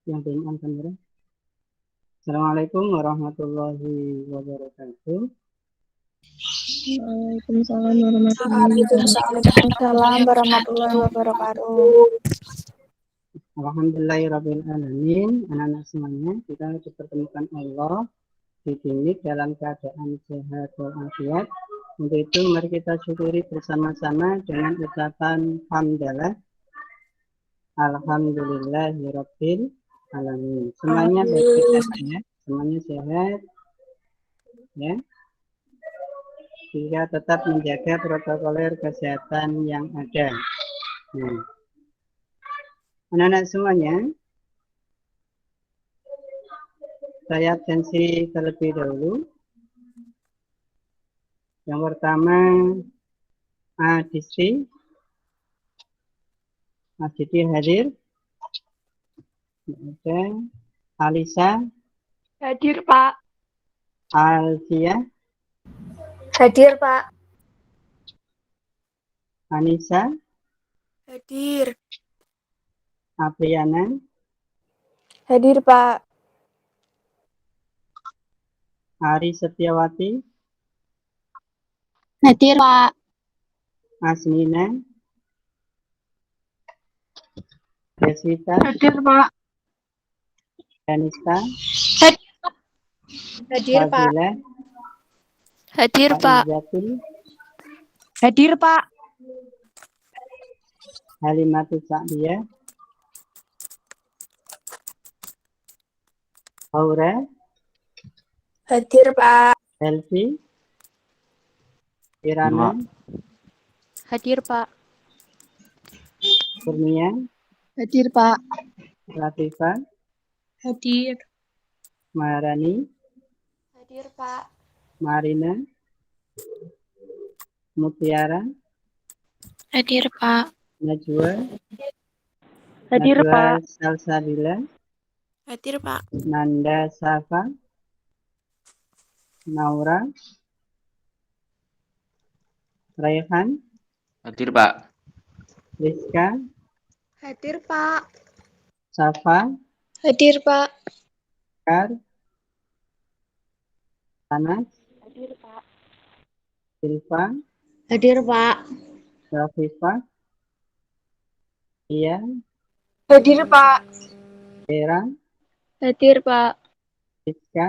yang dengan kamera. Assalamualaikum warahmatullahi wabarakatuh. Waalaikumsalam warahmatullahi wabarakatuh. Waalaikumsalam warahmatullahi wabarakatuh. Alhamdulillahirabbil alamin. Anak-anak semuanya, kita dipertemukan Allah di sini dalam keadaan sehat walafiat. Untuk itu mari kita syukuri bersama-sama dengan ucapan hamdalah. Alhamdulillahirabbil alamin. Semuanya baik-baik ya. Semuanya sehat. Ya. Sehingga tetap menjaga protokoler kesehatan yang ada. Anak-anak semuanya, saya absensi terlebih dahulu. Yang pertama, Adisi. Aditi hadir. Ada Alisa. Hadir, Pak. Alfia. Hadir, Pak. Anissa. Hadir. Apriana. Hadir, Pak. Ari Setiawati. Hadir, Pak. Asmina. Desita. Hadir, Pak. Danista. Hadir, Pak. Fazila. Hadir, Pak. Izatul. Hadir, Pak. Halimatus Sa'diyah. Aura. Hadir, Pak. Elvi. Irana. Hadir, Pak. Kurnia. Hadir, Pak. Latifah. Hadir. Maharani. Hadir, Pak. Marina. Mutiara. Hadir, Pak. Najwa. Hadir, Najwa Pak. Salsabila. Hadir, Pak. Nanda Safa. Naura. Raihan. Hadir, Pak. Rizka. Hadir, Pak. Safa. Hadir, Pak. Kar. Anas. Hadir, Pak. Silva. Hadir, Pak. Rafifah. Iya. Hadir, Pak. Era. Hadir, Pak. Rizka.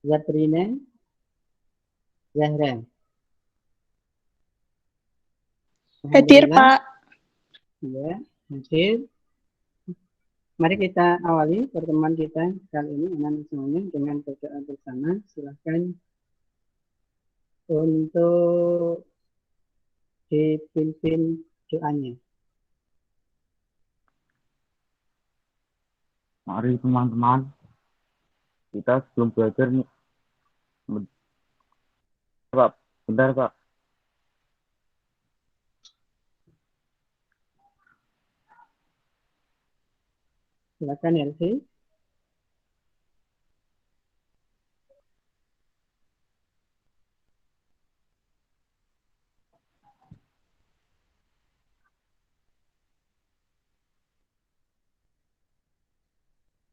Zatrina. Zahra. Hadir, Pak. Ya, hadir. Mari kita awali pertemuan kita kali ini anak-anak semuanya dengan berdoa bersama. Silahkan untuk dipimpin doanya. Mari teman-teman, kita sebelum belajar nih. Pak, bentar Pak. Silakan Elvi.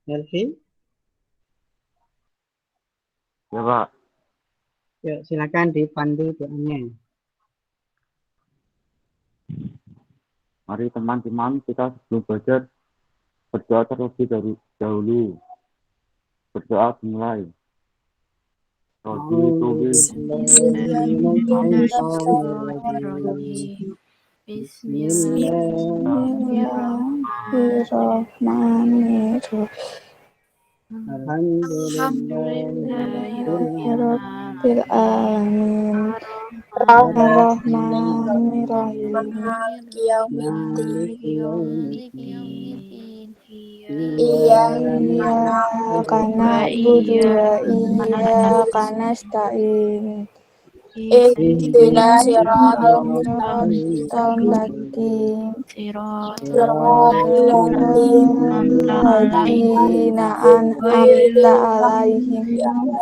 Elvi. Ya Pak. Yuk, silakan dipandu doanya. Mari teman-teman, kita sebelum belajar berdoa terlebih dahulu. Berdoa dimulai. Bismillahirrahmanirrahim. Alhamdulillahirabbil alamin. Ar-Rahmanirrahim. Maliki yaumiddin. Iyyaka na'budu wa iyyaka nasta'in. Ihdinas siratal mustaqim. Siratal ladzina an'amta 'alaihim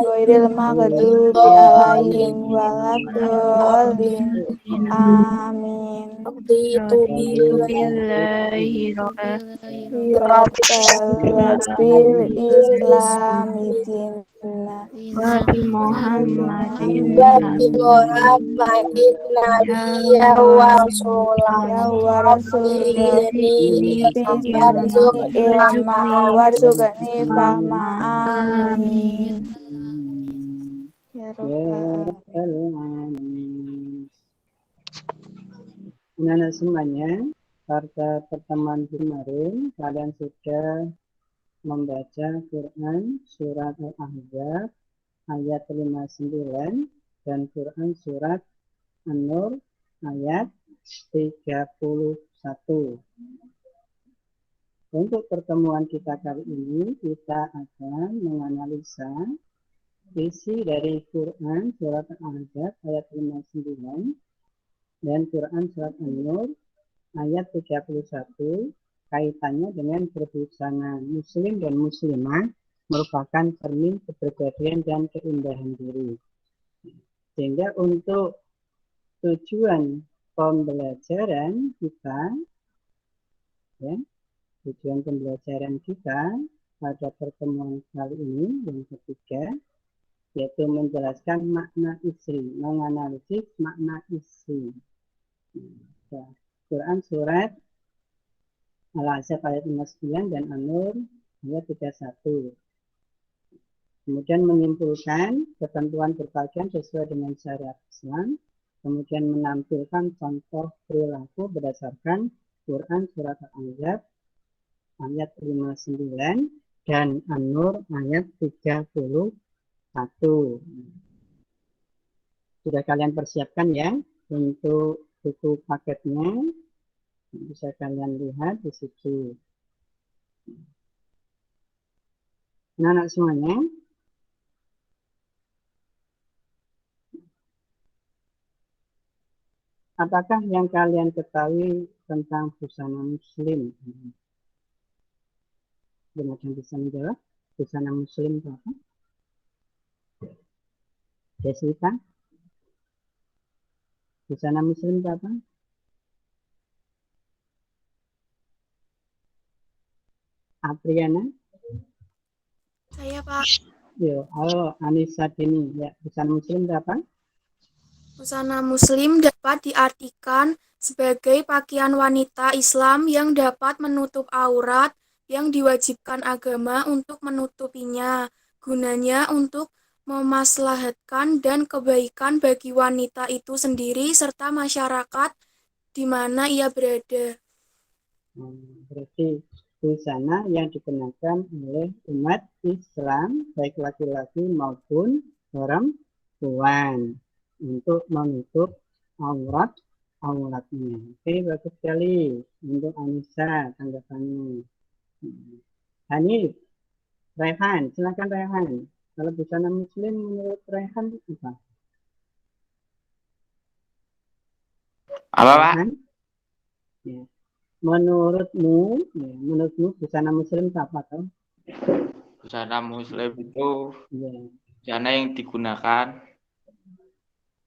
ghairil maghdubi 'alaihim waladdallin. Amin. Raditu billahi Rabbal wa bil Islami dinna wa bi Muhammadin Muhammadin nabiyya wa rasulah warzuqni ilma warzuqni fahma amin ya Ya Rabbal Rabbal Alamin. Anak-anak semuanya, pada pertemuan kemarin kalian sudah membaca Quran surat Al-Ahzab ayat 59 dan Quran surat An-Nur ayat 31. Untuk pertemuan kita kali ini kita akan menganalisa isi dari Quran surat Al-Ahzab ayat 59 dan Quran surat An-Nur ayat 31 kaitannya dengan berbusana muslim dan muslimah merupakan cermin kepribadian dan keindahan diri. Sehingga untuk tujuan pembelajaran kita, ya, tujuan pembelajaran kita pada pertemuan kali ini yang ketiga, yaitu menjelaskan makna isi, menganalisis makna isi. Ya, Quran surat Al-Ahzab ayat 59 dan An-Nur ayat 31. Kemudian menyimpulkan ketentuan berpakaian sesuai dengan syariat Islam. Kemudian menampilkan contoh perilaku berdasarkan Quran surat Al-Ahzab ayat 59 dan An-Nur ayat 31. Sudah kalian persiapkan ya untuk buku paketnya, bisa kalian lihat di situ. Anak-anak semuanya, apakah yang kalian ketahui tentang busana muslim? Ada yang bisa menjawab? Busana muslim itu apa? Jessica? Busana muslim itu apa? Apriana? Saya, Pak. Yo, halo Anissa Dini. Ya, busana muslim itu apa? Busana muslim dapat diartikan sebagai pakaian wanita Islam yang dapat menutup aurat yang diwajibkan agama untuk menutupinya. Gunanya untuk memaslahatkan dan kebaikan bagi wanita itu sendiri serta masyarakat di mana ia berada. Berarti busana yang dikenakan oleh umat Islam, baik laki-laki maupun perempuan, untuk menutup auratnya. Oke, bagus sekali untuk Anissa tanggapannya. Hanif, Rehan, silakan Rehan. Kalau busana muslim menurut Rehan apa? Apa, Pak? Rehan? Ya. Menurutmu busana muslim itu apa toh? Busana muslim itu Ya, busana yang digunakan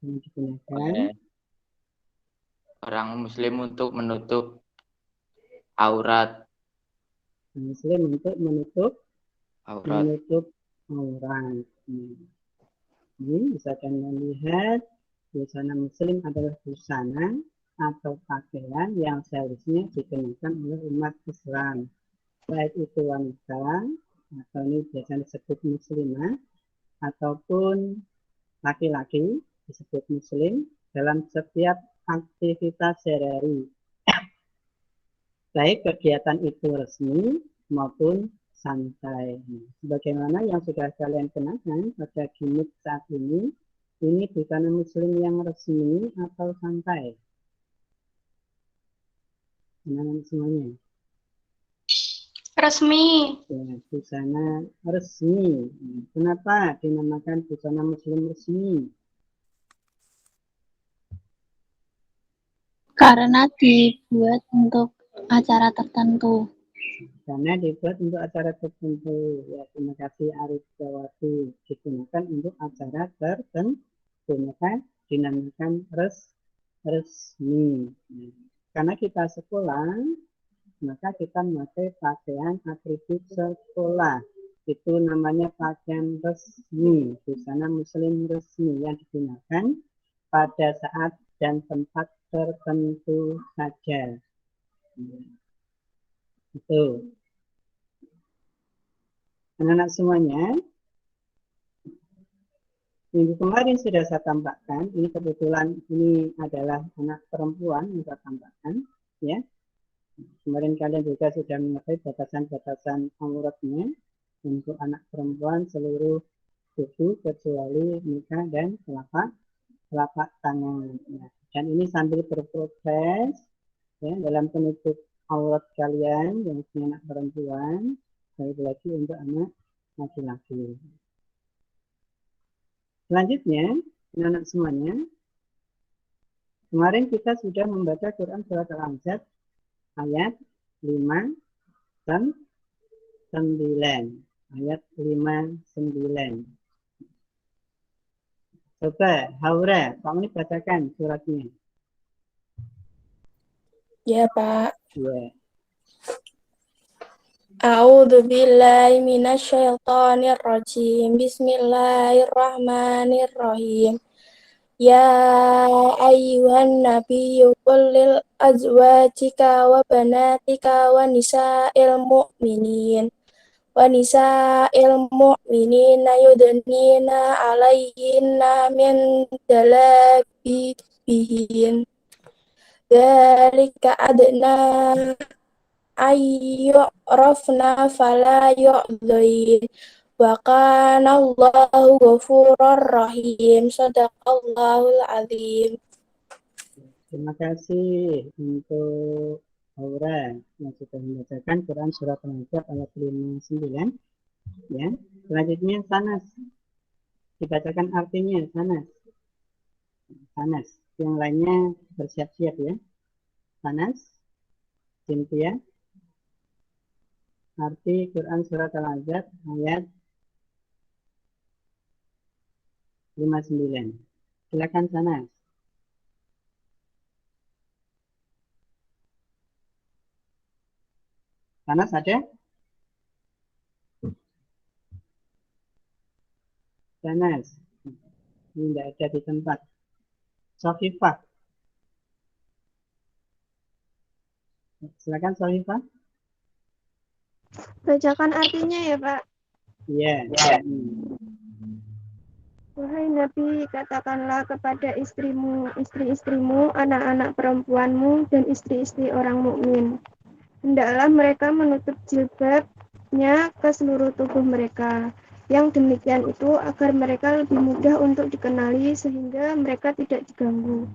yang digunakan oleh orang muslim untuk menutup aurat. muslim untuk menutup Aurat. aurat. Ini bisa kalian lihat busana muslim adalah busana atau pakaian yang seharusnya dikenakan oleh umat Islam, baik itu wanita atau ini biasanya disebut muslimah ataupun laki-laki disebut muslim dalam setiap aktivitas sehari-hari, baik kegiatan itu resmi maupun santai. Sebagaimana yang sudah kalian kenakan pada gimmick saat ini busana muslim yang resmi atau santai? Teman-teman semuanya. Resmi. Ya, busana resmi. Kenapa dinamakan busana muslim resmi? Karena dibuat untuk acara tertentu. Karena dibuat untuk acara tertentu. Ya, terima kasih Arif Jawati. Digunakan untuk acara tertentu, maka dinamakan resmi. resmi. Karena kita sekolah, maka kita memakai pakaian atribut sekolah. Itu namanya pakaian resmi, busana muslim resmi yang digunakan pada saat dan tempat tertentu saja. Itu. Anak-anak semuanya, minggu kemarin sudah saya tambahkan, ini kebetulan ini adalah anak perempuan yang saya tambahkan, ya. Kemarin kalian juga sudah mengetahui batasan-batasan auratnya untuk anak perempuan seluruh tubuh kecuali muka dan telapak tangan. Ya. Dan ini sambil berproses ya, dalam penutup aurat kalian yang punya anak perempuan, lagi untuk anak laki-laki. Selanjutnya, anak-anak semuanya, kemarin kita sudah membaca Quran Surat Al-Ahzab ayat 5 dan 9. Ayat 5-9. Coba, Haura, kamu ini bacakan suratnya. Ya, Pak. Ya. A'udzu billahi minasyaitonir rajim. Bismillahirrahmanirrahim. Ya ayyuhan nabiyyu qul lil azwajika wa banatika wa nisa'il mu'minina yudnina 'alaihinna min jalabibihin. Dzalika adna ayyurafna fala yu'dhain wa kana Allahu ghafurur rahim. Shadaqallahul azim. Terima kasih untuk Aura yang sudah membacakan Quran Surat Al-Ahzab ayat 59. Ya. Selanjutnya Sanas. Dibacakan artinya Sanas. Sanas. Yang lainnya bersiap-siap ya. Sanas. Cynthia. Arti Quran Surat Al-Ahzab ayat 59. Silakan Sanas. Sanas ada? Sanas. Ini tidak ada di tempat. Sofifah. Silakan Sofifah. Bacakan artinya ya, Pak. Iya. Wahai Nabi, katakanlah kepada istri-istrimu, anak-anak perempuanmu, dan istri-istri orang mukmin. Hendaklah mereka menutup jilbabnya ke seluruh tubuh mereka. Yang demikian itu agar mereka lebih mudah untuk dikenali sehingga mereka tidak diganggu.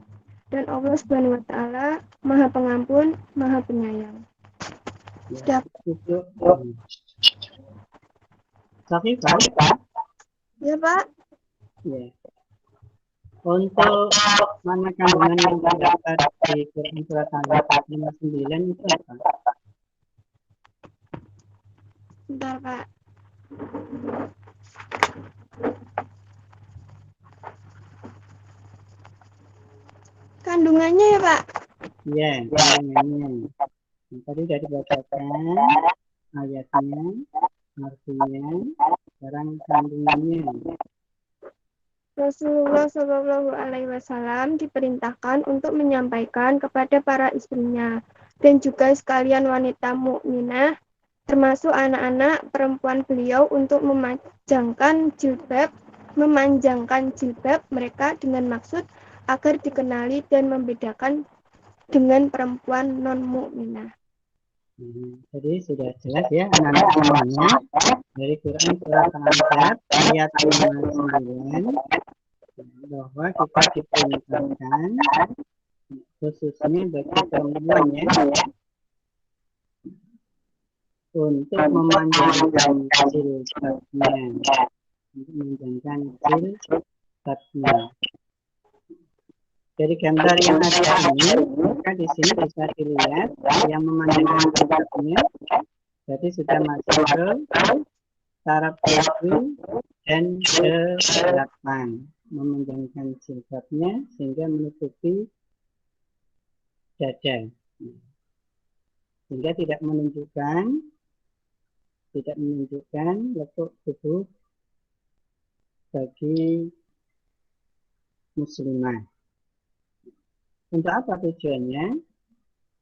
Dan Allah Subhanahu wa Ta'ala Maha Pengampun, Maha Penyayang. Ya, itu. Sofifah. Ya, Pak. Ya. Untuk mana kandungan yang terdapat di Quran Surat Al-Ahzab 59 itu apa? Bentar, Pak. Kandungannya ya, Pak? Iya, kandungannya. Tadi sudah dibacakan ayatnya, artinya, sekarang kandungannya. Rasulullah Shallallahu Alaihi Wasallam diperintahkan untuk menyampaikan kepada para istrinya dan juga sekalian wanita mukminah, termasuk anak-anak perempuan beliau untuk memanjangkan jilbab mereka dengan maksud agar dikenali dan membedakan dengan perempuan non mukminah. Jadi sudah jelas ya anak-anak semuanya dari Quran Surat Al-Ahzab ayat 59 bahwa kita diperintahkan khususnya bagi perempuan ya untuk memanjangkan jilbabnya, Dari gambar yang ada ini, maka di sini bisa dilihat yang memanjangkan jilbabnya, jadi sudah masuk ke taraf tubuh dan ke belakang, memanjangkan jilbabnya sehingga menutupi dada. Sehingga tidak menunjukkan letuk tubuh bagi muslimah. Untuk apa tujuannya?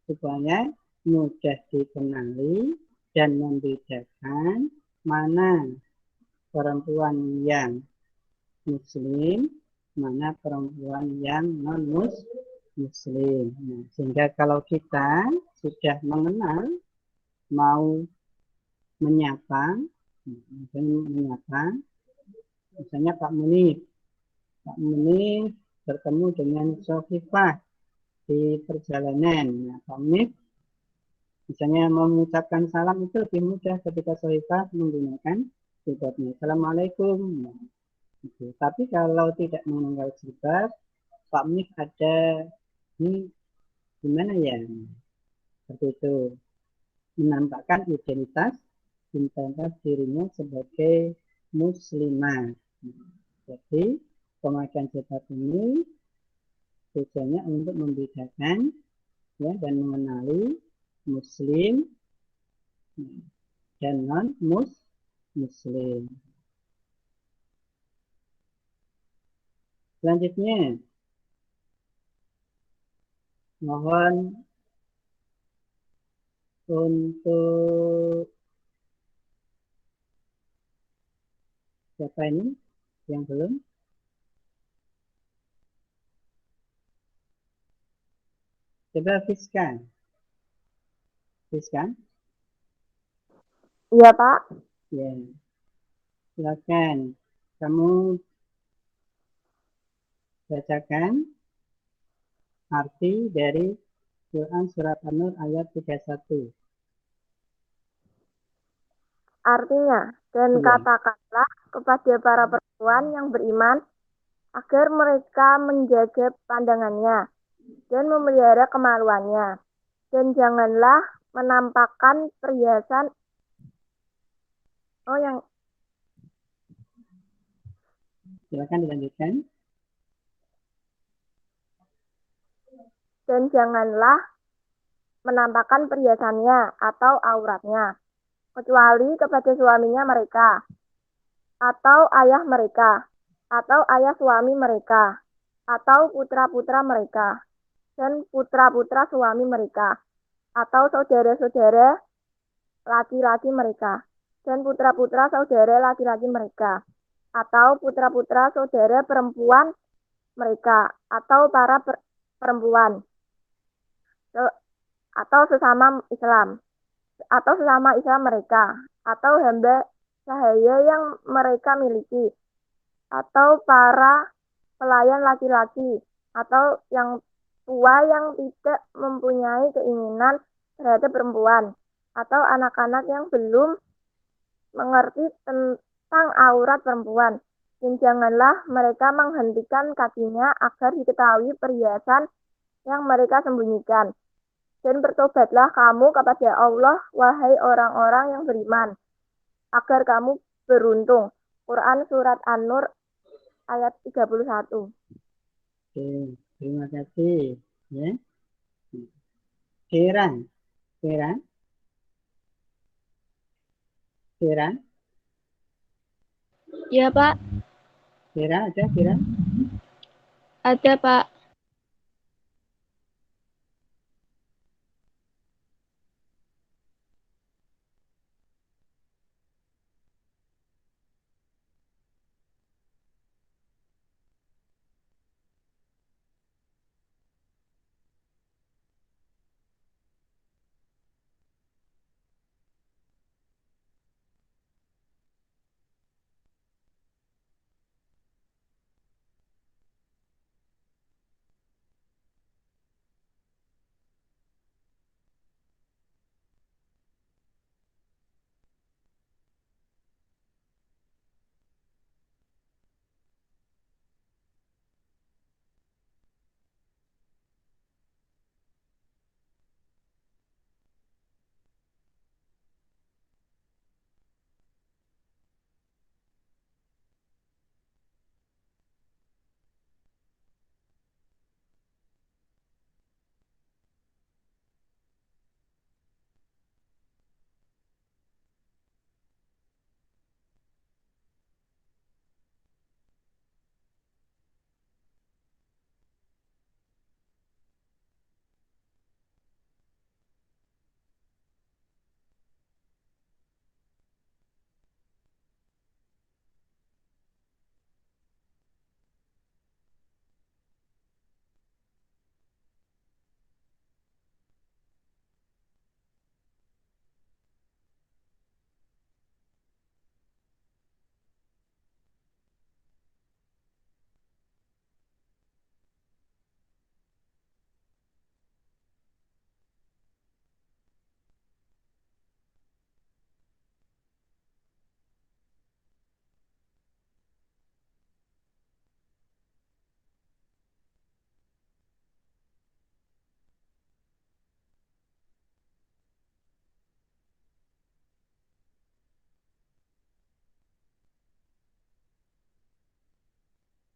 Supaya mudah dikenali dan membedakan mana perempuan yang muslim, mana perempuan yang non-muslim. Nah, sehingga kalau kita sudah mengenal, mau menyapa, misalnya Pak Munif bertemu dengan Sofifah di perjalanan. Nah, Pak Munif misalnya mau mengucapkan salam itu lebih mudah ketika Sofifah menggunakan jilbabnya. Assalamualaikum. Nah, gitu. Tapi kalau tidak menggunakan jilbab, Pak Munif ada ini gimana ya? Seperti itu. Menampakkan identitas dirinya sebagai muslimah. Jadi pemakaian jilbab ini tujuannya untuk membedakan ya dan mengenali muslim dan non muslim. Selanjutnya mohon untuk siapa ini yang belum? Coba Fiska. Iya, Pak. Ya, silakan. Kamu bacakan arti dari Quran Surat An-Nur ayat 31. Artinya, dan Iya. katakanlah kepada para perempuan yang beriman agar mereka menjaga pandangannya dan memelihara kemaluannya. Dan janganlah menampakkan perhiasan Silakan dilanjutkan. Dan janganlah menampakkan perhiasannya atau auratnya, kecuali kepada suaminya mereka, atau ayah mereka, atau ayah suami mereka, atau putra-putra mereka, dan putra-putra suami mereka, atau saudara-saudara laki-laki mereka, dan putra-putra saudara laki-laki mereka, atau putra-putra saudara perempuan mereka, atau para perempuan, atau sesama Islam mereka, atau hamba sahaya yang mereka miliki, atau para pelayan laki-laki, atau yang tua yang tidak mempunyai keinginan terhadap perempuan, atau anak-anak yang belum mengerti tentang aurat perempuan. Dan janganlah mereka menghentikan kakinya agar diketahui perhiasan yang mereka sembunyikan. Dan bertobatlah kamu kepada Allah, wahai orang-orang yang beriman, agar kamu beruntung. Quran Surat An-Nur ayat 31. Oke, terima kasih. Ya. Kira. Ya, Pak. Kira. Ada, Pak.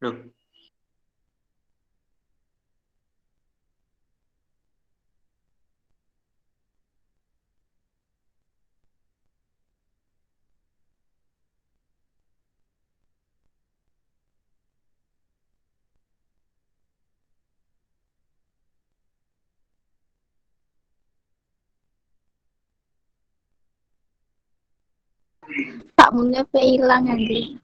Loh, Pak Munif hilang nanti.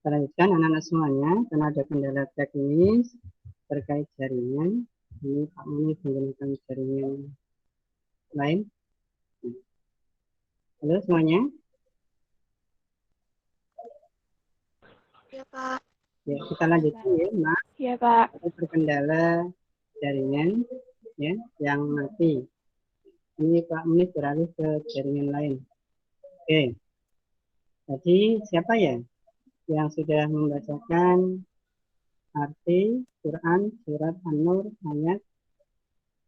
Kita lanjutkan anak-anak semuanya, karena ada kendala teknis terkait jaringan. Ini Pak Munif menggunakan jaringan lain. Halo semuanya. Ya, Pak. Ya, kita lanjutkan ya, Mak. Ya, Pak. Terkendala jaringan ya yang mati. Ini Pak Munif beralih ke jaringan lain. Oke. Jadi siapa ya yang sudah membacakan arti Quran surat An-Nur ayat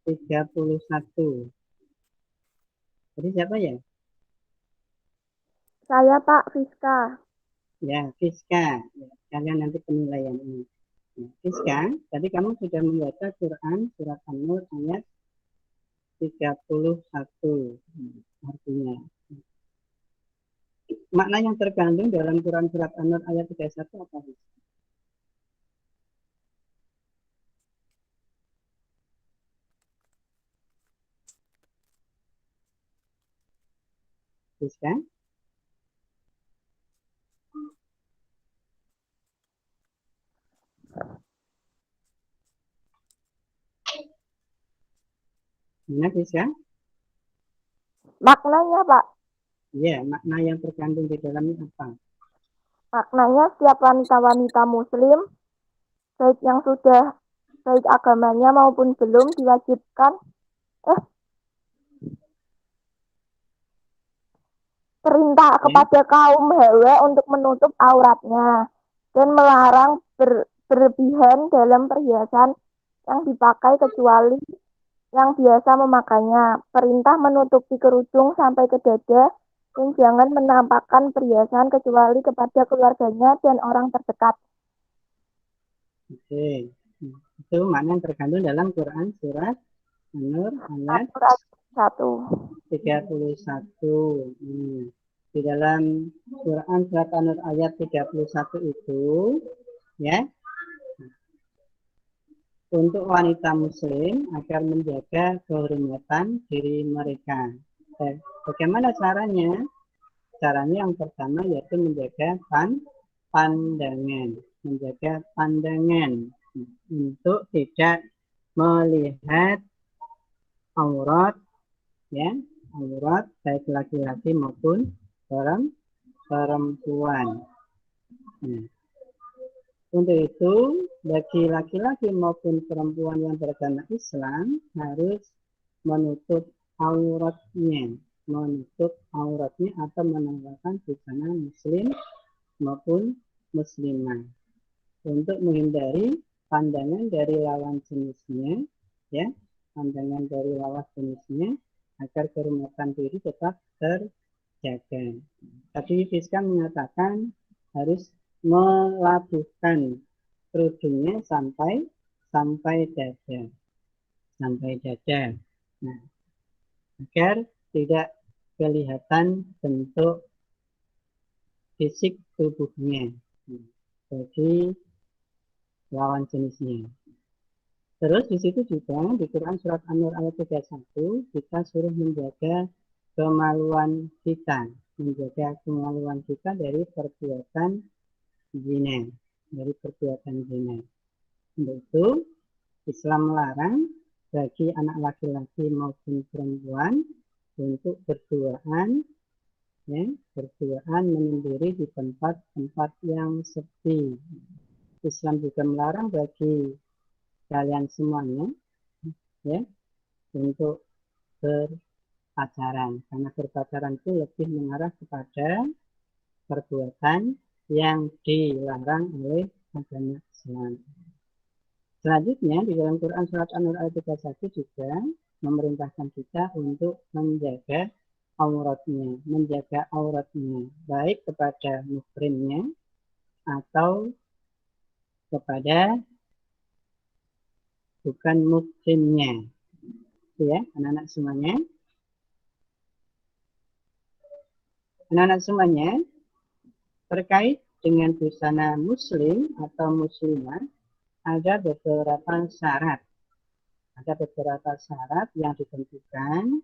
31? Jadi siapa ya? Saya Pak Fiska. Ya, Fiska. Ya, kalian nanti penilaian ini. Ya, Fiska, tadi kamu sudah membaca Quran surat An-Nur ayat 31. Artinya. Makna yang terkandung dalam Quran surat An-Nur ayat 31 apa? Fiska? Mana Fiska? Maknanya Pak, Ya, makna yang terkandung di dalamnya apa? maknanya setiap wanita-wanita muslim, baik yang sudah baik agamanya maupun belum diwajibkan perintah kepada kaum Hawa untuk menutup auratnya dan melarang berlebihan dalam perhiasan yang dipakai kecuali yang biasa memakainya. Perintah menutupi kerudung sampai ke dada dan jangan menampakkan perhiasan kecuali kepada keluarganya dan orang terdekat. Oke. Itu makna yang terkandung dalam Quran surat An-Nur ayat Surat 1. 31. Di dalam Quran surat An-Nur ayat 31 itu ya, untuk wanita muslim agar menjaga kehormatan diri mereka. Bagaimana caranya? Caranya yang pertama yaitu menjaga pandangan, menjaga pandangan untuk tidak melihat aurat ya, aurat baik laki-laki maupun perempuan. Untuk itu bagi laki-laki maupun perempuan yang beragama Islam harus menutup auratnya atau menanggalkan busana muslim maupun muslimah untuk menghindari pandangan dari lawan jenisnya ya, pandangan dari lawan jenisnya agar kehormatan diri tetap terjaga. Tadi Fiska mengatakan harus melabuhkan kerudungnya sampai dada. Nah, agar tidak kelihatan bentuk fisik tubuhnya. bagi lawan jenisnya. Terus di situ juga di Quran surat An-Nur ayat 31 kita suruh menjaga kemaluan kita, dari perbuatan zina, Untuk itu Islam melarang bagi anak laki-laki maupun perempuan untuk berduaan menyendiri di tempat-tempat yang sepi. Islam juga melarang bagi kalian semuanya untuk berpacaran, karena berpacaran itu lebih mengarah kepada perbuatan yang dilarang oleh agama Islam. Selanjutnya di dalam Quran surat An-Nur ayat 31 juga memerintahkan kita untuk menjaga auratnya, baik kepada muhrimnya atau kepada bukan muhrimnya. Ya, anak-anak semuanya. Terkait dengan busana muslim atau muslimah ada beberapa syarat. Yang ditentukan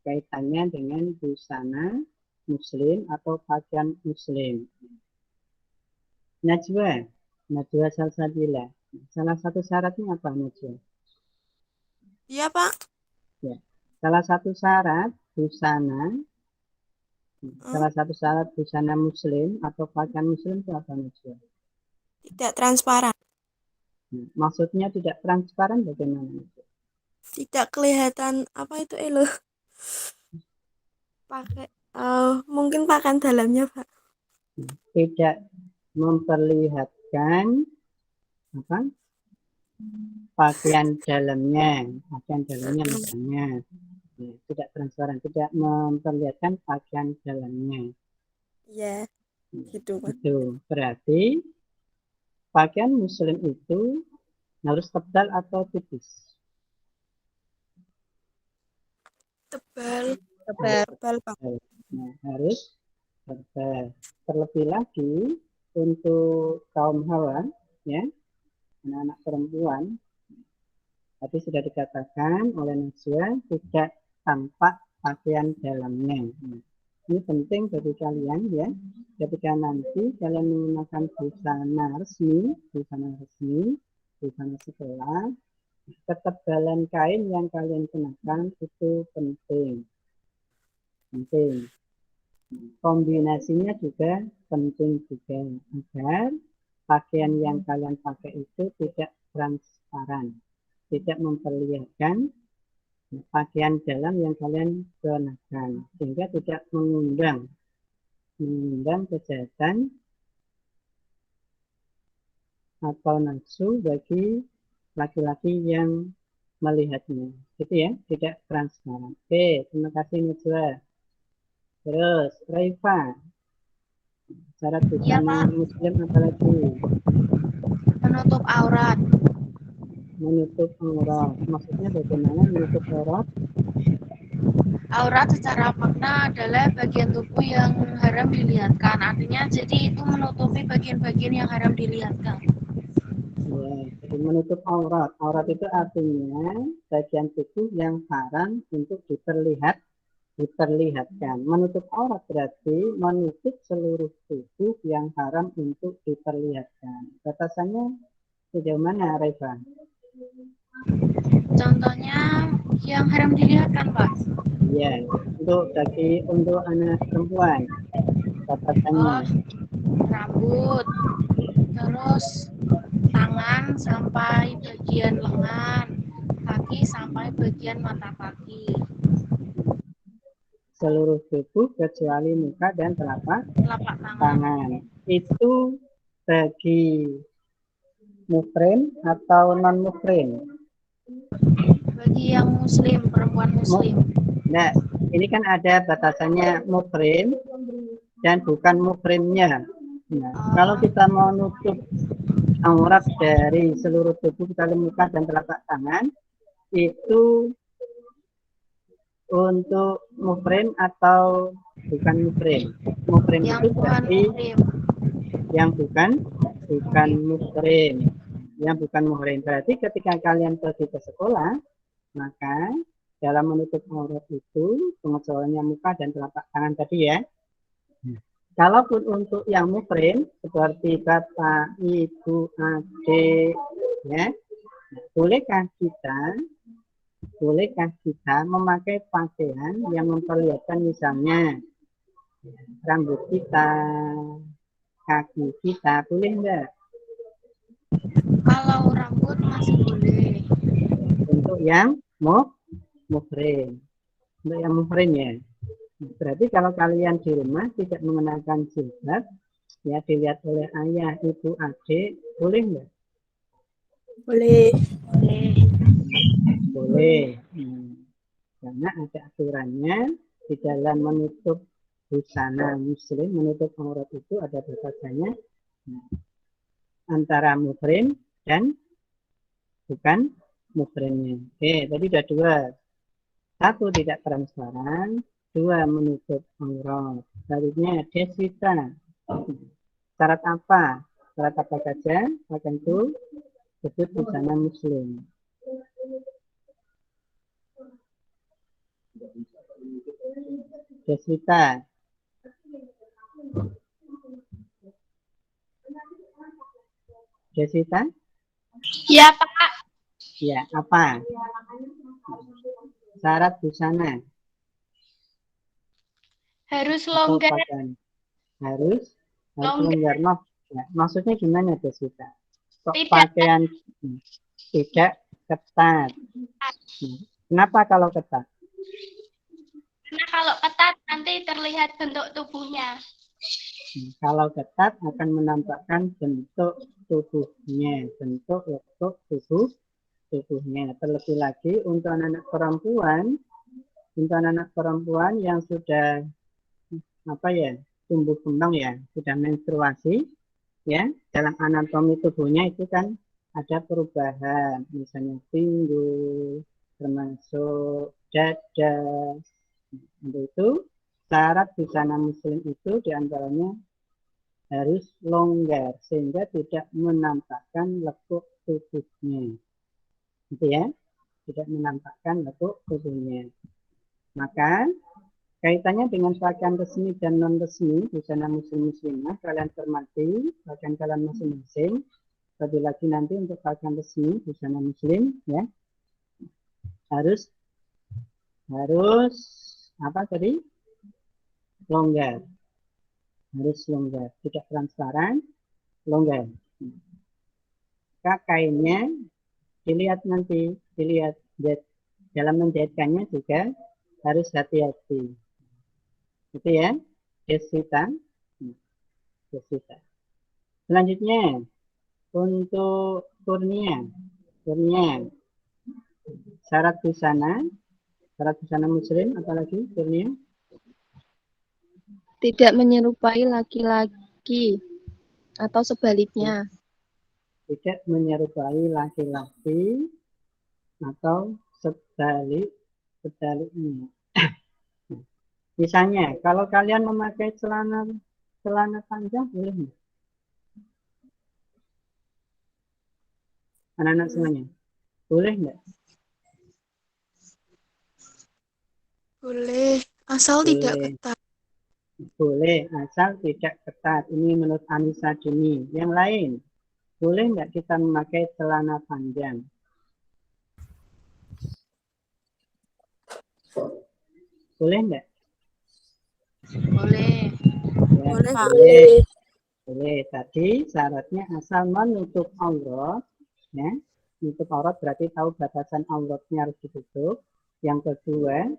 kaitannya dengan busana muslim atau pakaian muslim. Najwa Salsabila. Salah satu syaratnya apa, Najwa? Iya, Pak. Ya. Salah satu syarat busana muslim atau pakaian muslim itu apa, Najwa? Tidak transparan. Maksudnya tidak transparan bagaimana? Tidak kelihatan apa itu elo. Pakai mungkin pakaian dalamnya, Pak. Tidak memperlihatkan pakaian dalamnya misalnya. Tidak transparan, tidak memperlihatkan pakaian dalamnya. Iya, gitu, Pak. Itu berarti pakaian muslim itu harus tebal atau tipis? Tebal, Pak. Nah, harus tebal. Terlebih lagi untuk kaum hawa, anak-anak perempuan, tadi sudah dikatakan oleh Najwa tidak tampak pakaian dalamnya. Ini penting bagi kalian ketika nanti kalian menggunakan busana resmi, busana sekolah, ketebalan kain yang kalian kenakan itu penting. Kombinasinya juga penting juga agar pakaian yang kalian pakai itu tidak transparan, tidak memperlihatkan pakaian dalam yang kalian kenakan, sehingga tidak mengundang kejahatan atau nafsu bagi laki-laki yang melihatnya. Gitu ya, tidak transparan. Oke, terima kasih Najwa. Terus, Raifa. Syarat busana muslim apalagi? Menutup aurat. Maksudnya bagaimana menutup aurat? Aurat secara makna adalah bagian tubuh yang haram dilihatkan. Artinya jadi itu menutupi bagian-bagian yang haram dilihatkan. Ya, jadi menutup aurat. Aurat itu artinya bagian tubuh yang haram untuk diperlihatkan. Menutup aurat berarti menutup seluruh tubuh yang haram untuk diperlihatkan. Batasannya sejauh mana, Raifa? Contohnya yang haram dilihatkan, Pak. Iya, untuk anak perempuan batasannya. Rambut, terus tangan sampai bagian lengan, kaki sampai bagian mata kaki. Seluruh tubuh kecuali muka dan telapak tangan. Itu bagi muhrim atau non muhrim? Bagi yang muslim, perempuan muslim. Nah, ini kan ada batasannya muhrim dan bukan muhrimnya. Nah, kalau kita mau nutup aurat dari seluruh tubuh kecuali muka dan telapak tangan, itu untuk muhrim atau bukan muhrim? Muhrim Yang itu berarti yang bukan muhrim. Yang bukan muhrim. Berarti ketika kalian pergi ke sekolah, maka dalam menutup aurat itu pengecualiannya muka dan telapak tangan tadi ya. Kalaupun untuk yang muhrim seperti bapak, ibu, adik, ya, bolehkah kita memakai pakaian yang memperlihatkan misalnya rambut kita, kaki kita, boleh enggak? Kalau rambut masih boleh. Untuk yang muhrim. Untuk yang muhrim ya. Berarti kalau kalian di rumah tidak mengenakan jilbab, ya dilihat oleh ayah, ibu, adik, boleh enggak? Boleh. Boleh. Karena ada aturannya di dalam menutup busana muslim, menutup aurat itu ada batasannya antara muhrim dan bukan muhrimnya. Oke, tadi ada dua. Satu, tidak transparan. Dua, menutup aurat. Selanjutnya, deswita. Syarat apa? Syarat apa saja? Tentu disebut busana muslim. Deswita. Deswita? Ya, Pak. Ya, apa? Syarat busana. Harus Atau longgar. pakaian. Harus longgar. Ya, maksudnya gimana, Deswita? Kok Tidak. pakaian tidak ketat? Kenapa kalau ketat? Karena kalau ketat nanti terlihat bentuk tubuhnya. Kalau ketat akan menampakkan bentuk tubuhnya, bentuk letuk tubuhnya. Terlebih lagi untuk anak-anak perempuan yang sudah tumbuh kembang ya, sudah menstruasi ya, dalam anatomi tubuhnya itu kan ada perubahan, misalnya pinggul, termasuk dada. Untuk itu syarat busana muslim itu diantaranya harus longgar sehingga tidak menampakkan lekuk tubuhnya, gitu ya, tidak menampakkan lekuk tubuhnya. Maka kaitannya dengan pakaian resmi dan non resmi busana muslimah, kalian cermati pakaian kalian masing-masing. Lebih lagi nanti untuk pakaian resmi busana muslim ya harus apa tadi? Longgar. Harus longgar, tidak transparan, longgar. Kainnya dilihat dalam menjahitkannya juga harus hati-hati. Itu ya, deswita. Selanjutnya untuk kurnia. Syarat busana muslim apalagi kurnia? Tidak menyerupai laki-laki atau sebaliknya. Tidak menyerupai laki-laki atau sebaliknya. Misalnya, kalau kalian memakai celana panjang, boleh nggak? Anak-anak semuanya, boleh nggak? Boleh, asal tidak ketat. Boleh, asal tidak ketat. Ini menurut Anissa Dini. Yang lain, boleh nggak kita memakai celana panjang? Boleh nggak? Boleh. Ya, Boleh, boleh. Tadi syaratnya asal menutup aurat, ya. Menutup aurat berarti tahu batasan auratnya harus ditutup. Yang kedua,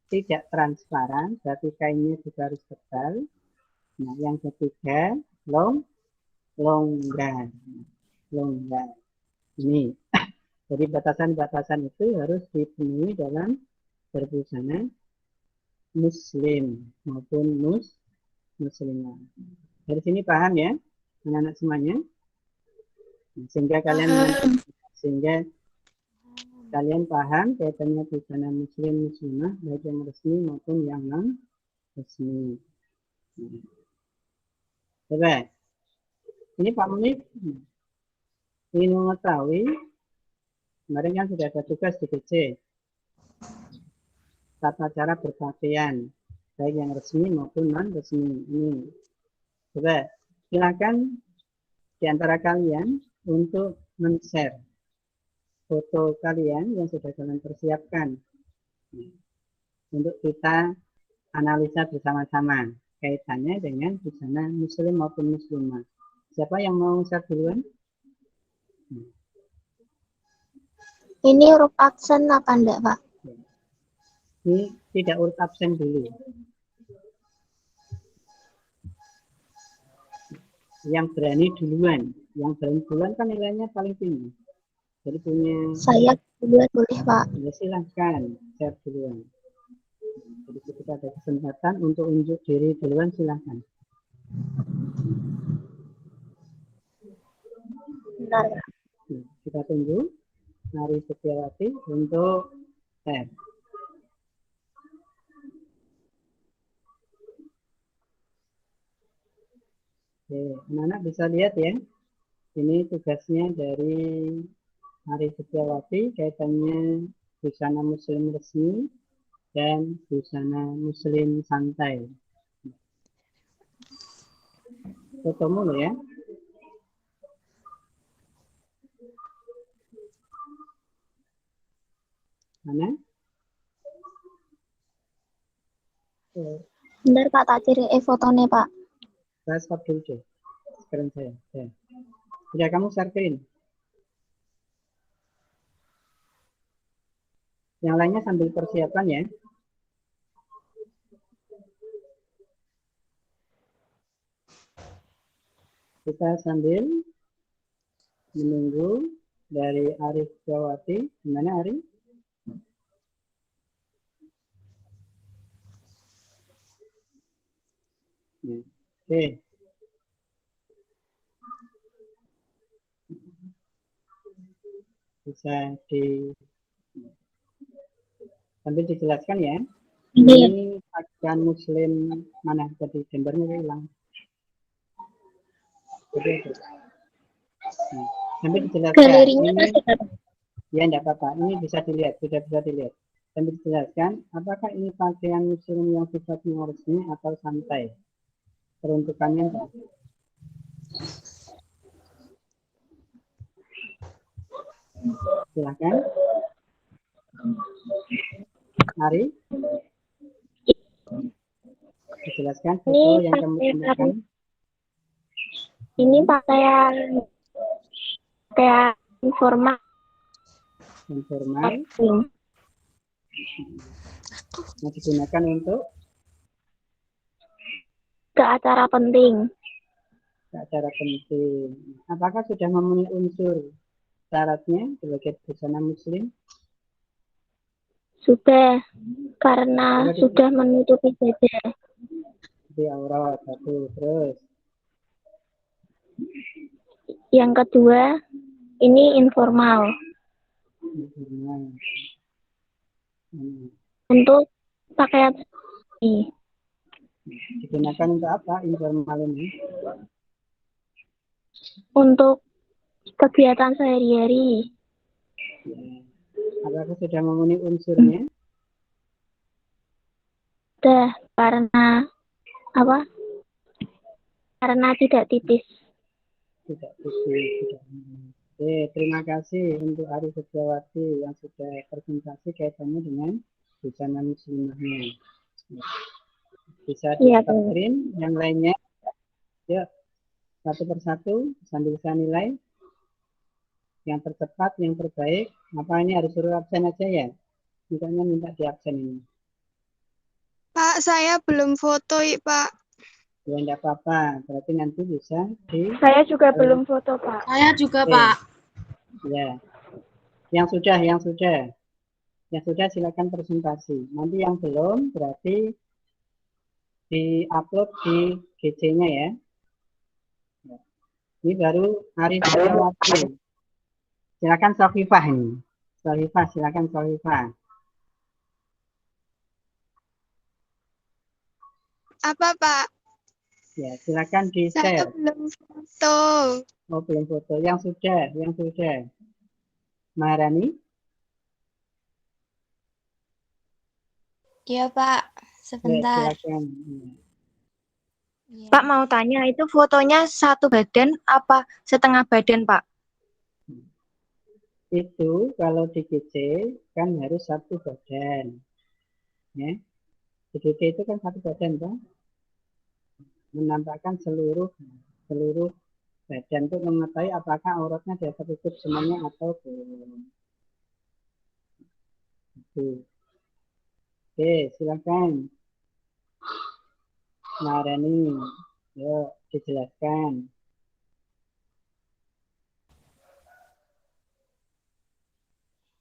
tidak transparan, berarti kainnya juga harus tebal. Nah, yang ketiga, longgar. Ini. Jadi batasan-batasan itu harus dipenuhi dalam berbusana muslim maupun muslimah. Dari sini paham ya, anak-anak semuanya? Sehingga kalian paham kaitannya busana muslim muslimah baik yang resmi maupun yang non resmi. Coba Ini Pak Munif ingin mengetahui, kemarin kan sudah ada tugas di GC, tata cara berpakaian, baik yang resmi maupun non-resmi. Ini, coba silakan di antara kalian untuk men-share foto kalian yang sudah kalian persiapkan untuk kita analisa bersama-sama kaitannya dengan busana muslim maupun muslimah. Siapa yang mau share duluan? Ini huruf aksen apa enggak, Pak? Ini tidak urut absen dulu. Yang berani duluan kan nilainya paling tinggi. Jadi punya Saya duluan boleh, Pak. ya silahkan share duluan. Jadi ketika ada kesempatan untuk unjuk diri duluan silahkan. Bentar. Kita tunggu Ari Setiawati untuk share. Oke, anak-anak bisa lihat ya. Ini tugasnya dari Ari Setiawati kaitannya busana muslim resmi dan busana muslim santai. Foto mulu ya. Mana? Bentar, Pak, tak ciri fotonya, Pak. Saya stop dulu deh. Sekarang saya. Ya. Sudah kamu share screen. Yang lainnya sambil persiapan ya. Kita sambil menunggu dari Arif Jawati. Gimana Arif? Ya. Oke. Bisa sambil dijelaskan ya. Ini pakaian muslim mana tadi gambarnya hilang. Nah, sambil dijelaskan. Galerinya ini, masih ada. ya enggak apa-apa. Ini bisa dilihat, sudah bisa dilihat. Sambil dijelaskan, apakah ini pakaian muslim yang sifatnya resmi atau santai? Peruntukannya enggak? Silakan. Mari. Dijelaskan foto yang kamu tunjukkan. Ini pakaian informal. Informal. Yang digunakan untuk ke acara penting. ke acara penting. Apakah sudah memenuhi unsur syaratnya sebagai busana muslim? Sudah, karena sudah menutupi dada. Di aurat satu, terus Yang kedua, ini informal. Untuk pakaian ini digunakan untuk apa informal ini? untuk kegiatan sehari-hari. Apakah sudah memenuhi unsurnya? Sudah, karena apa? Karena tidak tipis. Tidak tipis. Oke, terima kasih untuk Ari Setiawati yang sudah presentasi kaitannya dengan busana muslimahnya. Bisa di screen yang lainnya. Yuk, satu persatu sambil saya nilai. Yang tercepat, yang terbaik. Apa ini harus suruh absen aja ya? Misalnya minta di absen ini. Pak, saya belum foto, Pak. Ya enggak apa-apa, berarti nanti bisa di... Saya juga belum foto, Pak. Saya juga, Pak. Ya. Yang sudah silakan presentasi. Nanti yang belum berarti di-upload di GC-nya ya. Ini baru Ari Setiawati. Silakan Sofifah ini. Sofifah, silakan Sofifah. Apa, Pak? Ya, silakan Saya di-share. belum foto. Oh, belum foto. Yang sudah. Maharani? Iya, Pak. Ya, Sebentar. silakan. Iya. Pak mau tanya, itu fotonya satu badan apa setengah badan, Pak? Itu kalau di GC kan harus satu badan. Ya. Di GC itu kan satu badan, Pak. Menampakkan seluruh badan untuk mengetahui apakah auratnya sudah tertutup semuanya atau belum. Oke, silakan. Maharani, yuk dijelaskan.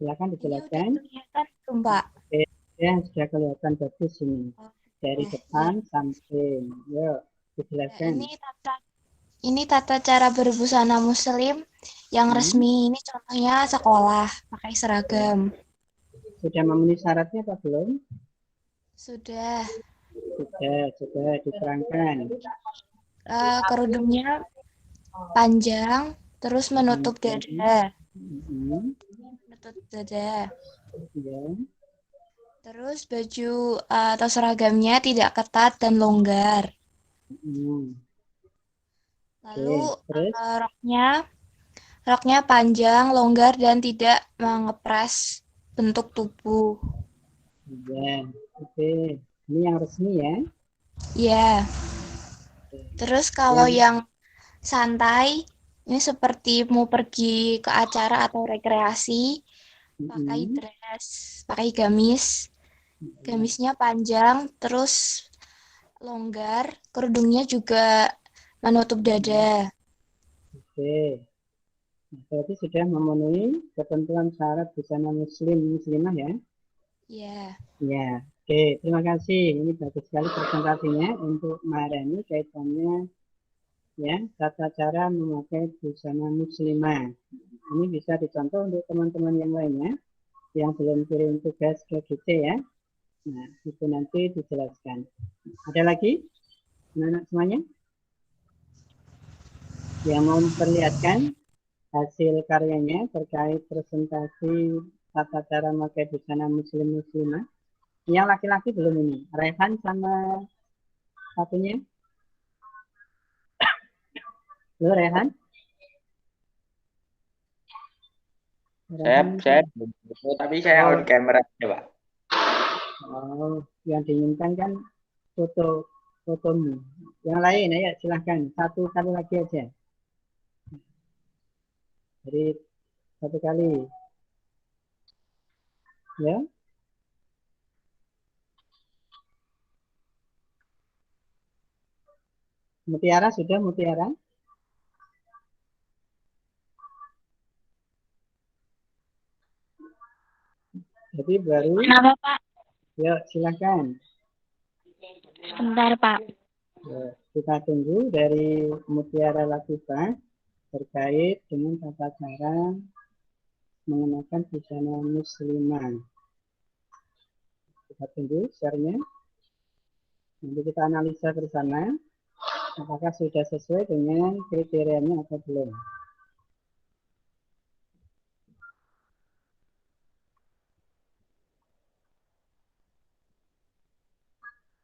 Silakan Ini udah dijelaskan. kelihatan belum, Pak? Oke, ya sudah kelihatan bagus ini. Oh, Dari sudah. depan samping. Yuk, dijelaskan. Ini tata cara berbusana muslim yang resmi. Ini contohnya sekolah pakai seragam. Sudah memenuhi syaratnya apa belum? Sudah. Sudah diterangkan. Kerudungnya panjang, terus menutup dada. Menutup dada. Ya. Terus baju atau seragamnya tidak ketat dan longgar. Lalu Terus? roknya panjang, longgar dan tidak mengepres bentuk tubuh. Ya, oke. Ini yang resmi ya. Ya. Terus kalau yang santai, ini seperti mau pergi ke acara atau rekreasi, pakai dress, pakai gamis. Gamisnya panjang, terus longgar, kerudungnya juga menutup dada. Oke. Nah, berarti sudah memenuhi ketentuan syarat busana muslimah ya. Ya. Ya. Oke, terima kasih. Ini bagus sekali presentasinya untuk Maharani kaitannya ya tata cara memakai busana muslimah. Ini bisa dicontoh untuk teman-teman yang lainnya yang belum kirim tugas ke GC ya. Nah, itu nanti dijelaskan. Ada lagi? Anak semuanya? Yang mau memperlihatkan hasil karyanya terkait presentasi tata cara memakai busana muslimah. Yang laki-laki belum ini. Rehan sama satunya. Lo Rehan? Saya tapi saya on camera ya, Pak. Oh, yang diinginkan kan fotomu. Yang lain ya silahkan. Satu kali lagi aja. Jadi satu kali. Ya. Mutiara sudah Mutiara? Jadi baru. Kenapa, Pak? Ya, silakan. Sebentar, Pak. Ya, kita tunggu dari Mutiara Latifah terkait dengan tata cara mengenakan busana muslimah. Kita tunggu share-nya. Nanti kita analisa bersama apakah sudah sesuai dengan kriterianya atau belum.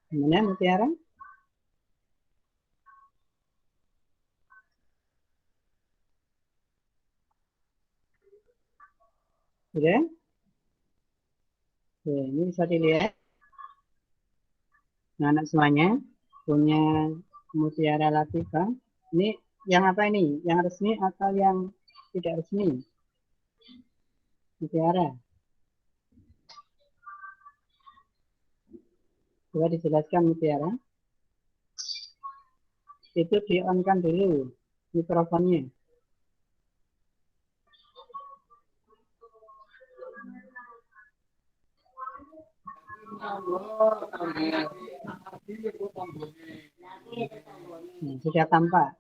Gimana Mutiara? Sudah? Oke, ini bisa dilihat. Nah, anak semuanya punya Mutiara Latifah. Ini yang apa ini? Yang resmi atau yang tidak resmi? Mutiara. Coba dijelaskan Mutiara. Itu di-on-kan dulu mikrofonnya. Sudah tampak.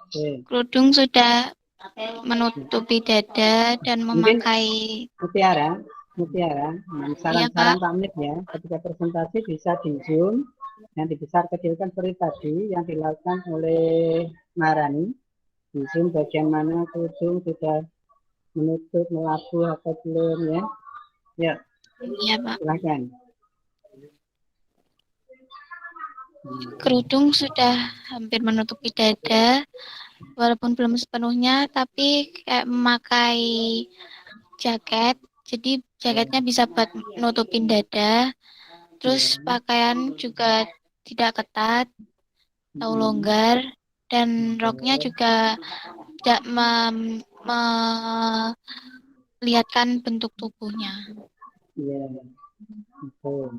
Oke. Kerudung sudah menutupi dada dan memakai Mutiara, Mutiara. Nah, Iya, saran-saran Pak. Pak Mik ya, ketika presentasi bisa di zoom, yang dibesar kecilkan seperti tadi yang dilakukan oleh Marani. Di zoom bagian mana kerudung sudah menutup, melabuh atau belum ya. Ya, Iya, Pak. silakan. Kerudung sudah hampir menutupi dada, walaupun belum sepenuhnya, tapi kayak memakai jaket, jadi jaketnya bisa buat nutupin dada. Terus pakaian juga tidak ketat atau longgar, dan roknya juga tidak melihatkan bentuk tubuhnya. Iya, betul.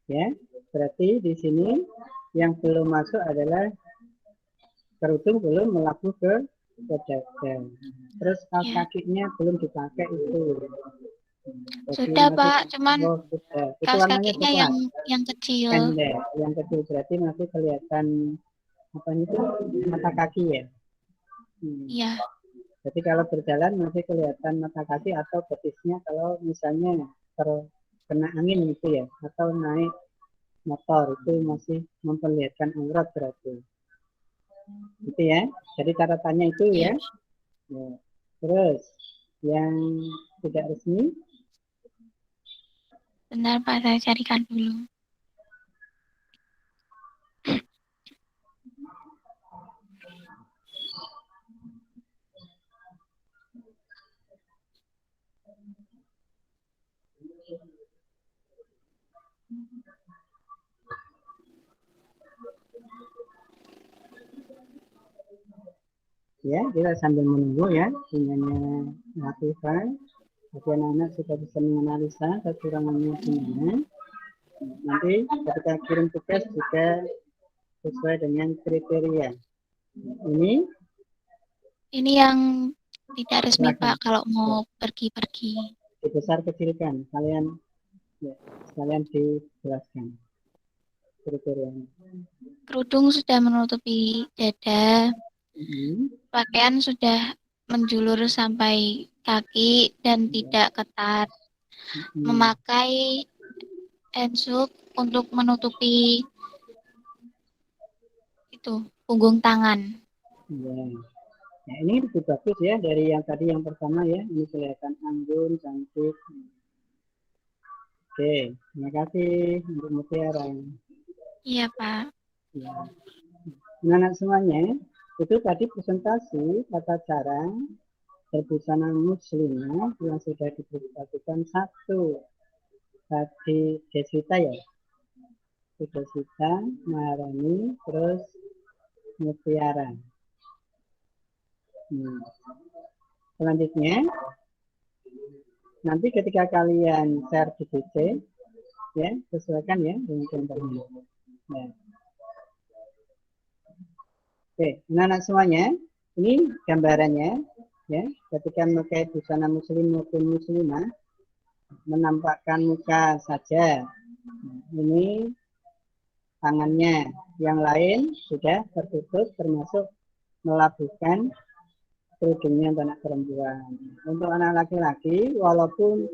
Ya, berarti di sini yang belum masuk adalah kerudung belum melabuh ke dada. Terus kaos Ya. kakinya belum dipakai itu. Jadi Sudah, masih, Pak, cuman sudah. Itu kaos warnanya kakinya coklat, yang kecil. pendek. Yang kecil berarti masih kelihatan apa itu mata kaki ya. Iya. Jadi kalau berjalan masih kelihatan mata kaki atau betisnya kalau misalnya terkena angin gitu ya, atau naik motor itu masih memperlihatkan aurat berarti. Gitu ya. Jadi catatannya itu ya. Ya. Terus yang tidak resmi. Bentar, Pak, saya carikan dulu. Ya, kita sambil menunggu ya, punyanya lakukan. Tapi anak-anak sudah bisa menganalisa kekurangannya di mana. Nanti ketika kirim tugas juga sesuai dengan kriteria. Ini yang tidak resmi, Silakan. Pak, kalau mau pergi-pergi. Dibesar kecilkan, kalian dijelaskan kriterianya. Kerudung sudah menutupi dada, pakaian sudah menjulur sampai kaki dan tidak ketat, memakai ensuk untuk menutupi itu punggung tangan. Ya. Nah, ini lebih bagus ya dari yang tadi yang pertama ya, ini kelihatan anggun, cantik. Oke, terima kasih untuk Mutiara. Iya, Pak. Ya. Anak semuanya, itu tadi presentasi tata cara berbusana muslimah yang sudah dipresentasikan satu. Tadi Deswita ya, Deswita, Maharani, terus Mutiara. Selanjutnya, nanti ketika kalian share di PC, ya sesuaikan ya dengan contohnya. Ya. Oke, anak-anak semuanya, ini gambarannya, ya. Ketika memakai busana muslim maupun muslimah, menampakkan muka saja. Ini tangannya, yang lain sudah tertutup, termasuk melabuhkan kerudungnya untuk anak perempuan. Untuk anak laki-laki, walaupun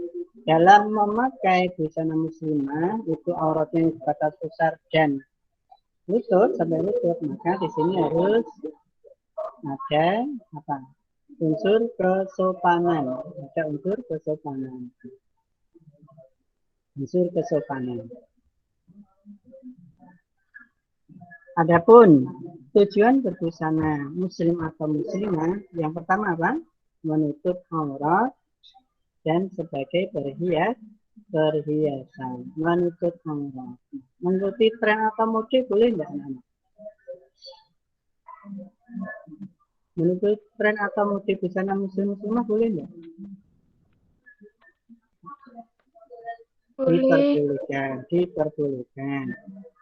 dalam memakai busana muslimah itu auratnya sebatas pusar dan lutut sampai lutut, maka di sini harus ada apa? Unsur kesopanan. Ada unsur kesopanan. Unsur kesopanan. Adapun tujuan berbusana muslim atau muslimah yang pertama apa? Menutup aurat dan sebagai perhiasan. Menutup aurat. Mengikuti tren atau mode boleh enggak anak-anak? Menutup tren atau mode busana muslim muslimah boleh enggak? Diperbolehkan.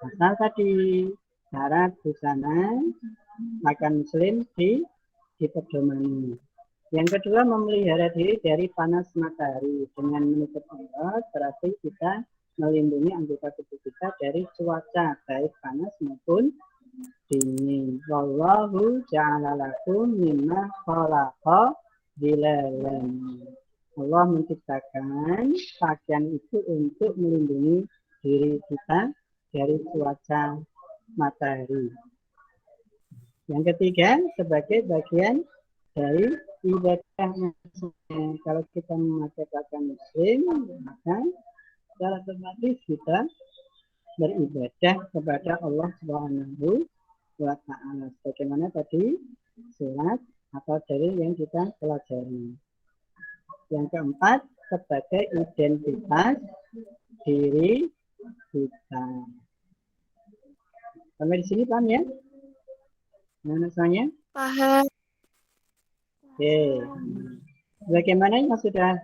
Asal tadi syarat busana makan muslim dipedomani. Yang kedua, memelihara diri dari panas matahari. Dengan menutup aurat berarti kita melindungi anggota tubuh kita dari cuaca baik panas maupun dingin. Wallahu ja'ala lakum mimma khalaqa zilalan. Allah menciptakan pakaian itu untuk melindungi diri kita dari cuaca matahari. Yang ketiga, sebagai bagian dari ibadah. Kalau kita memakai pakaian muslim, maka secara otomatis kita beribadah kepada Allah Subhanahu wa Ta'ala. Bagaimana tadi surat atau dalil yang kita pelajari. Yang keempat, sebagai identitas diri kita. Sampai di sini paham ya? Mana soalnya? Paham. Oke. Bagaimana yang sudah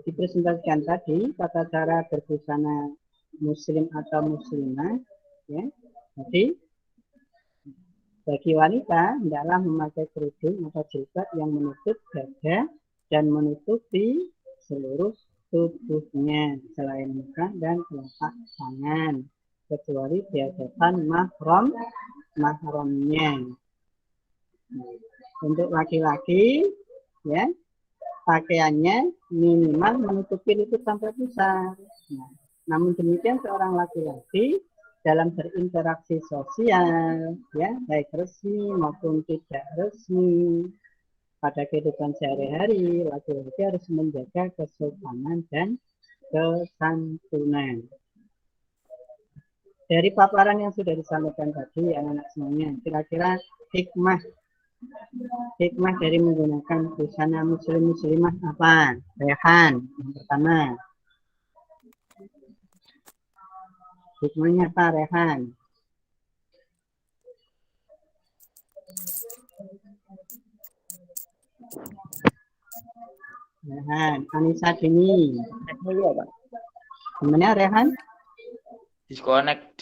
dipresentasikan tadi, tata cara berbusana muslim atau muslimah, ya. Jadi bagi wanita hendaklah memakai kerudung atau jilbab yang menutup dada dan menutupi seluruh tubuhnya selain muka dan telapak tangan, kecuali di hadapan mahramnya. Untuk laki-laki, ya, pakaiannya minimal menutupi lutut sampai pusar. Nah, namun demikian seorang laki-laki dalam berinteraksi sosial, ya, baik resmi maupun tidak resmi, pada kehidupan sehari-hari, laki-laki harus menjaga kesopanan dan kesantunan. Dari paparan yang sudah disampaikan tadi, anak-anak semuanya, kira-kira hikmah dari menggunakan busana muslim-muslimah apa? Rehan, yang pertama. Hikmahnya apa, Rehan? Rehan, Anissa Dini. Gimana Rehan? Disconnect,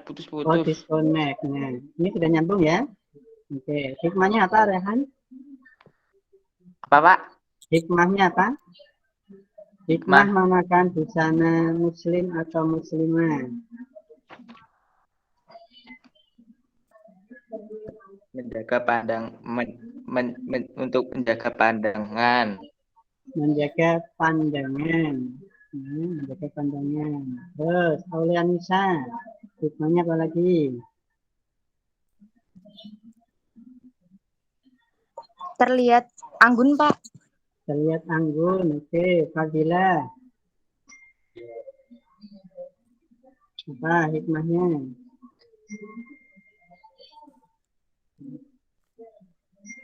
putus-putus. Oh, disconnect. Nah, ini sudah nyambung ya? Oke, hikmahnya apa Rehan? Apa, Pak? Hikmahnya apa? Hikmah menggunakan busana muslim atau muslimah. Menjaga untuk menjaga pandangan. Menjaga pandangan. Menjaga pandangan. Terus, Aulianisa, hikmahnya apa lagi? Terlihat anggun, Pak. Terlihat anggun. Oke, Fadila. Apa hikmahnya?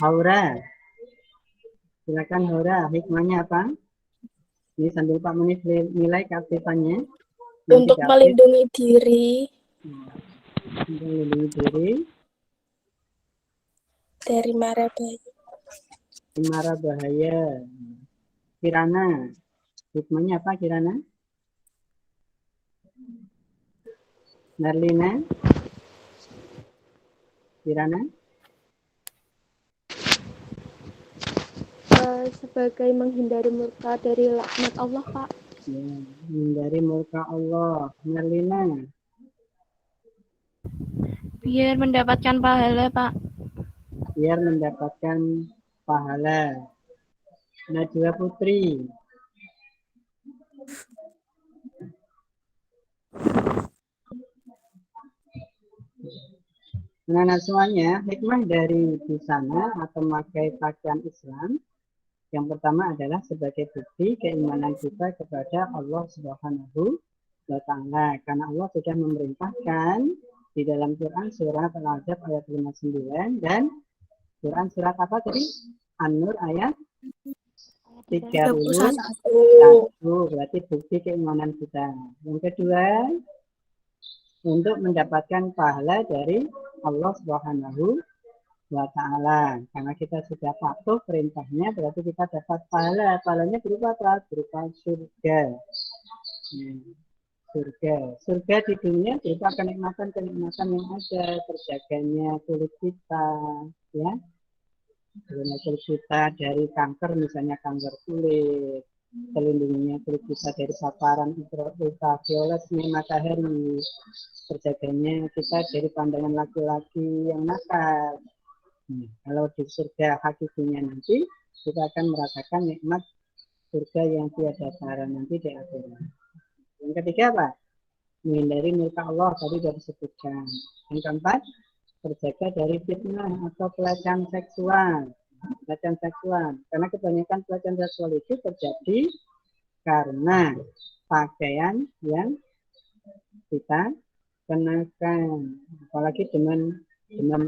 Haura. Silakan Haura, hikmahnya apa? Ini sambil Pak Munif nilai keaktifannya. Untuk melindungi diri. Untuk melindungi diri. Dari mara bahaya. Mara bahaya. Kirana, hikmahnya apa Kirana? Narlina? Kirana? Sebagai menghindari murka dari laknat Allah, Pak. Ya, menghindari murka Allah. Narlina? Biar mendapatkan pahala, Pak. Biar mendapatkan pahala. Najwa Putri. Anak-anak semuanya, hikmah dari busana atau memakai pakaian Islam yang pertama adalah sebagai bukti keimanan kita kepada Allah Subhanahu wa Ta'ala. Karena Allah sudah memerintahkan di dalam Quran surat Al-Ahzab ayat 59 dan Quran surat apa tadi? An-Nur ayat 31. Berarti bukti keimanan kita. Yang kedua, untuk mendapatkan pahala dari Allah Subhanahu wa Ta'ala. Karena kita sudah patuh perintahnya, berarti kita dapat pahala. Pahalanya berupa apa? Berupa surga. Surga di dunia berupa kenikmatan-kenikmatan yang ada, terjaganya kulit kita, ya. Kulit kita dari kanker, misalnya kanker kulit, terlindunginya kulit kita dari paparan ultraviolet matahari, terjaganya kita dari pandangan laki-laki yang nakal. Kalau di surga hakikinya nanti kita akan merasakan nikmat surga yang tiada tara nanti di akhirat. Yang ketiga apa? Menghindari murka Allah, tadi sudah disebutkan. Yang keempat, berjaga dari fitnah atau pelecehan seksual. Pelecehan seksual, karena kebanyakan pelecehan seksual itu terjadi karena pakaian yang kita kenakan, apalagi dengan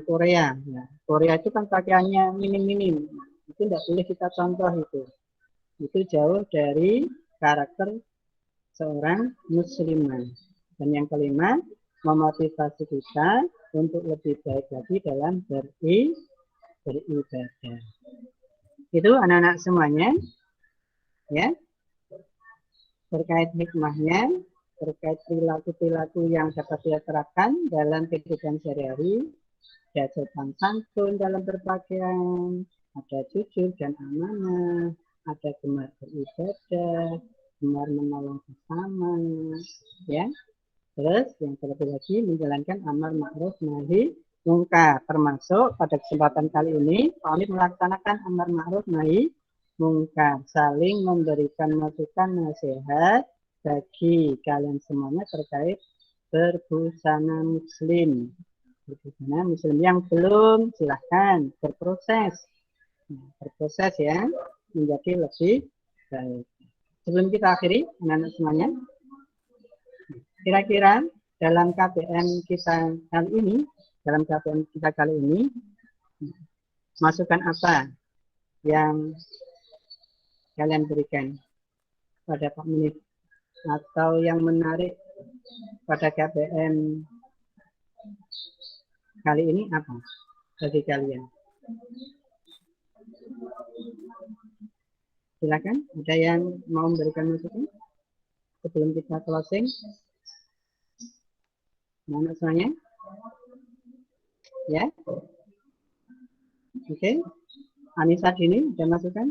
Korea. Ya. Korea itu kan pakaiannya minim-minim, itu tidak boleh kita contoh itu. Itu jauh dari karakter seorang muslimah. Dan yang kelima, memotivasi kita untuk lebih baik lagi dalam beribadah. Itu anak-anak semuanya, ya, terkait hikmahnya, terkait perilaku-perilaku yang dapat dia terapkan dalam kehidupan sehari-hari, ada sopan santun dalam berpakaian, ada jujur dan amanah, ada gemar beribadah, gemar menolong sesama, ya. Terus yang terlebih lagi menjalankan amar ma'ruf nahi mungkar, termasuk pada kesempatan kali ini kami melaksanakan amar ma'ruf nahi mungkar, saling memberikan masukan nasihat bagi kalian semuanya terkait berbusana muslim. Berbusana muslim yang belum, silahkan berproses. Berproses ya, menjadi lebih baik. Sebelum kita akhiri, anak-anak semuanya, kira-kira dalam KBM kita kali ini, masukan apa yang kalian berikan pada Pak Munif atau yang menarik pada KBM kali ini apa bagi kalian? Silakan, ada yang mau memberikan masukan sebelum kita closing? Mana semuanya? Ya, oke. Anissa Dini, ada masukan?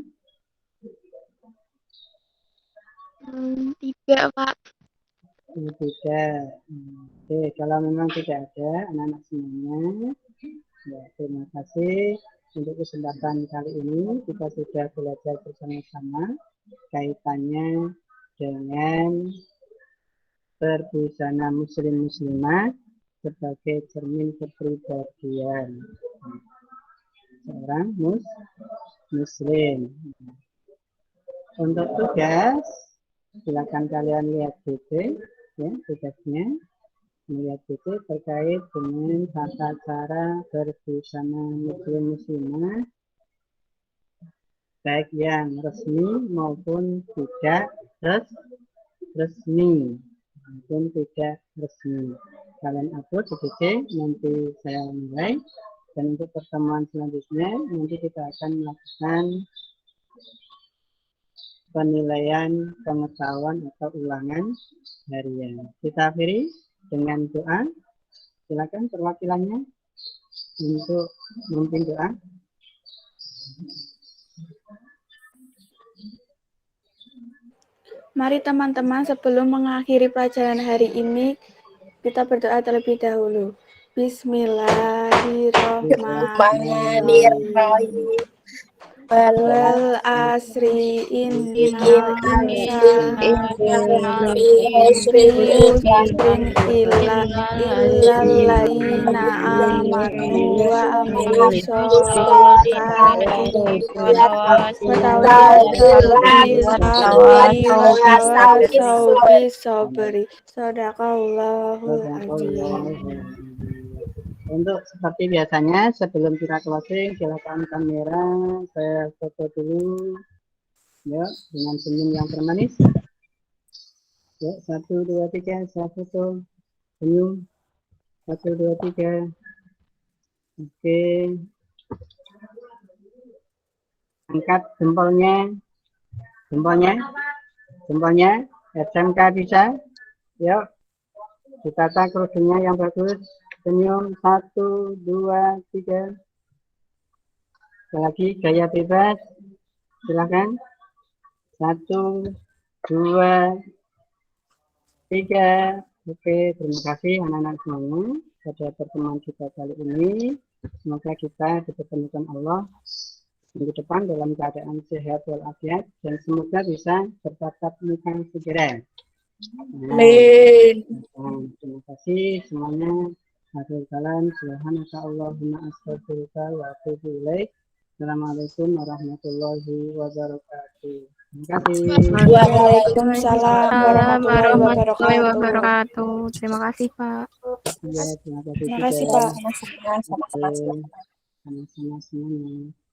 Tidak, Pak. Tidak. Oke, kalau memang tidak ada, anak-anak semuanya, ya, terima kasih untuk kesempatan kali ini. Kita sudah belajar bersama-sama kaitannya dengan berbusana muslim-muslimah sebagai cermin kepribadian seorang muslim. Untuk tugas, silakan kalian lihat buku, ya, tugasnya melihat buku terkait dengan tata cara berbusana muslim-muslimah, baik yang resmi maupun tidak resmi. Maupun tidak resmi. Kalian upload di nanti saya mulai, dan untuk pertemuan selanjutnya nanti kita akan melakukan penilaian pengetahuan atau ulangan harian. Kita akhiri dengan doa. Silakan perwakilannya untuk memimpin doa. Mari teman-teman, sebelum mengakhiri pelajaran hari ini, kita berdoa terlebih dahulu. Bismillahirrahmanirrahim. Wal asri innal insana yusrin illalladzina amanu wa amilus sholihati watawassaw bis-sabri. Shadaqallahul azim. Untuk seperti biasanya, sebelum kita closing, silakan kamera saya foto dulu, ya, dengan senyum yang termanis. Ya, 1, 2, 3, saya foto, senyum, 1, 2, 3. Oke, angkat jempolnya, SMK bisa, yuk, ditata kerudungnya yang bagus. Senyum, 1, 2, 3. Sekali lagi, gaya bebas. Silakan. 1, 2, 3. Oke, terima kasih anak-anak semuanya pada pertemuan kita kali ini. Semoga kita dipertemukan Allah minggu depan dalam keadaan sehat walafiat dan semoga bisa bertatap muka segera. Nah, terima kasih semuanya. Akhir kalam, subhanaka Allahumma astaghfiruka wa atubu ilaik. Assalamualaikum warahmatullahi wabarakatuh. Terima kasih. Waalaikumsalam warahmatullahi Warahmatullahi wabarakatuh. wabarakatuh. Terima kasih, Pak. Ya, terima kasih Terima juga. kasih, Pak. Oke, sama-sama semuanya.